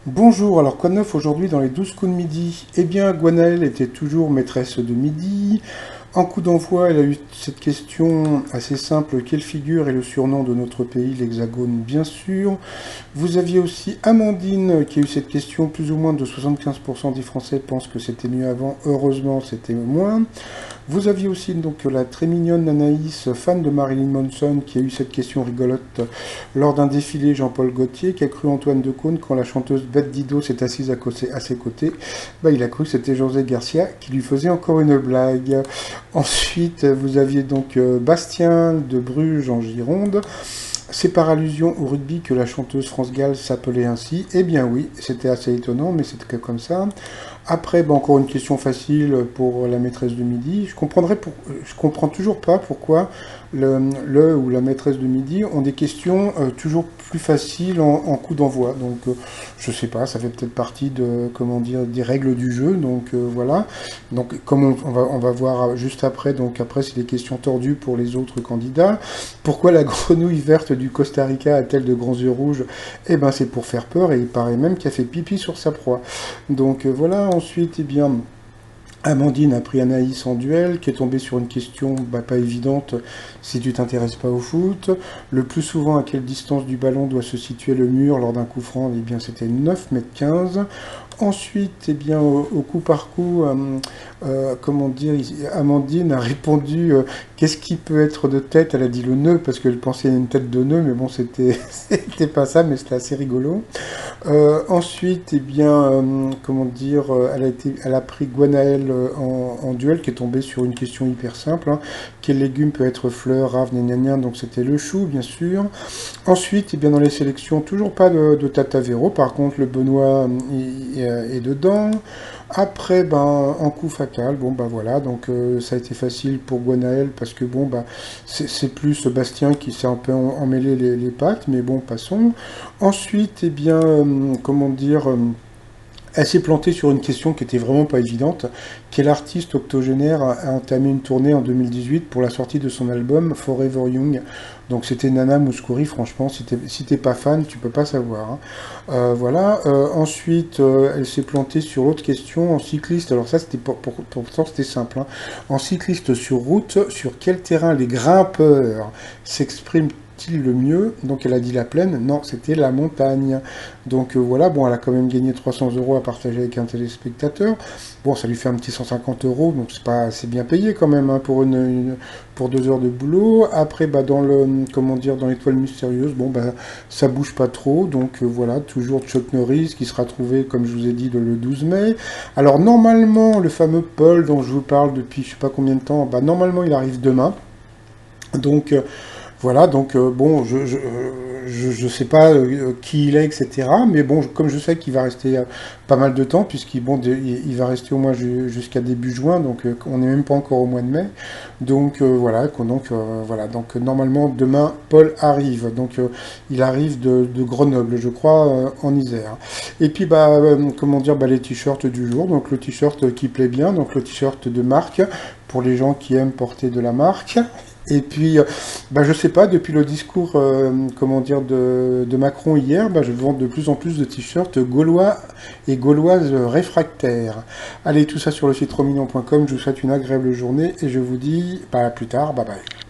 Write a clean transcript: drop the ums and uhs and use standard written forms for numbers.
Bonjour, alors quoi de neuf aujourd'hui dans les 12 coups de midi? Eh bien, Gwenaëlle était toujours maîtresse de midi. En coup d'envoi, elle a eu cette question assez simple, quelle figure est le surnom de notre pays, l'Hexagone, bien sûr. Vous aviez aussi Amandine qui a eu cette question, plus ou moins de 75% des Français pensent que c'était mieux avant, heureusement c'était moins. Vous aviez aussi donc la très mignonne Anaïs, fan de Marilyn Manson, qui a eu cette question rigolote lors d'un défilé Jean-Paul Gaultier, qui a cru Antoine Decaune quand la chanteuse Bette Dido s'est assise à ses côtés. Bah, il a cru que c'était José Garcia qui lui faisait encore une blague. Ensuite, vous aviez donc Bastien de Bruges en Gironde. C'est par allusion au rugby que la chanteuse France Gall s'appelait ainsi. Eh bien oui, c'était assez étonnant, mais c'était comme ça. Après, bah, encore une question facile pour la maîtresse de midi. Je comprends toujours pas pourquoi le ou la maîtresse de midi ont des questions toujours plus faciles en coup d'envoi. Donc, je sais pas, ça fait peut-être partie de, comment dire, des règles du jeu. Donc voilà. Donc, comme on va voir juste après. Donc après, c'est des questions tordues pour les autres candidats. Pourquoi la grenouille verte du Costa Rica a-t-elle de grands yeux rouges? Eh ben, c'est pour faire peur et il paraît même qu'elle fait pipi sur sa proie. Donc voilà, ensuite, eh bien, Amandine a pris Anaïs en duel, qui est tombée sur une question bah, pas évidente si tu t'intéresses pas au foot. Le plus souvent, à quelle distance du ballon doit se situer le mur lors d'un coup franc? Eh bien, c'était 9,15 m. Ensuite, eh bien, au coup par coup, comment dire, Amandine a répondu qu'est-ce qui peut être de tête? Elle a dit le nœud parce qu'elle pensait à une tête de nœud, mais bon, c'était c'était pas ça, mais c'était assez rigolo. Ensuite, eh bien, comment dire, elle a pris Gwenaëlle en duel, qui est tombée sur une question hyper simple, hein. Quel légume peut être fleur, rave, gna gna gna, donc c'était le chou, bien sûr. Ensuite, eh bien, dans les sélections, toujours pas de Tata Véro, par contre, le Benoît est dedans. Après, ben, en coup fatal, bon, bah voilà, donc ça a été facile pour Gwenaëlle, parce que bon, bah, c'est plus Sébastien qui s'est un peu emmêlé les pattes, mais bon, passons. Ensuite, eh bien, comment dire, elle s'est plantée sur une question qui était vraiment pas évidente. Quel artiste octogénaire a entamé une tournée en 2018 pour la sortie de son album Forever Young? Donc c'était Nana Mouskouri, franchement, si t'es pas fan, tu peux pas savoir, hein. Voilà. Ensuite, elle s'est plantée sur l'autre question en cycliste. Alors ça, c'était pourtant c'était simple, hein. En cycliste sur route, sur quel terrain les grimpeurs s'expriment-ils le mieux? Donc elle a dit la plaine, non, c'était la montagne. Donc voilà, bon, elle a quand même gagné 300 euros à partager avec un téléspectateur. Bon, ça lui fait un petit 150 euros, donc c'est pas assez bien payé quand même, hein, pour pour 2 heures de boulot. Après, bah, dans le, comment dire, dans l'étoile mystérieuse, bon, bah, ça bouge pas trop, donc voilà, toujours Chuck Norris qui sera trouvé, comme je vous ai dit, le 12 mai. Alors normalement, le fameux Paul dont je vous parle depuis je sais pas combien de temps, bah, normalement il arrive demain. Donc voilà, donc bon, je sais pas qui il est, etc. Mais bon, comme je sais qu'il va rester pas mal de temps, puisqu'il bon, il va rester au moins jusqu'à début juin, donc on n'est même pas encore au mois de mai. Donc voilà, voilà, donc normalement demain Paul arrive, donc il arrive de Grenoble, je crois, en Isère. Et puis bah comment dire, bah, les t-shirts du jour, donc le t-shirt qui plaît bien, donc le t-shirt de marque pour les gens qui aiment porter de la marque. Et puis, bah, je sais pas, depuis le discours, comment dire, de Macron hier, bah, je vends de plus en plus de t-shirts gaulois et gauloises réfractaires. Allez, tout ça sur le site romignon.com. Je vous souhaite une agréable journée et je vous dis bah, à plus tard. Bye bye.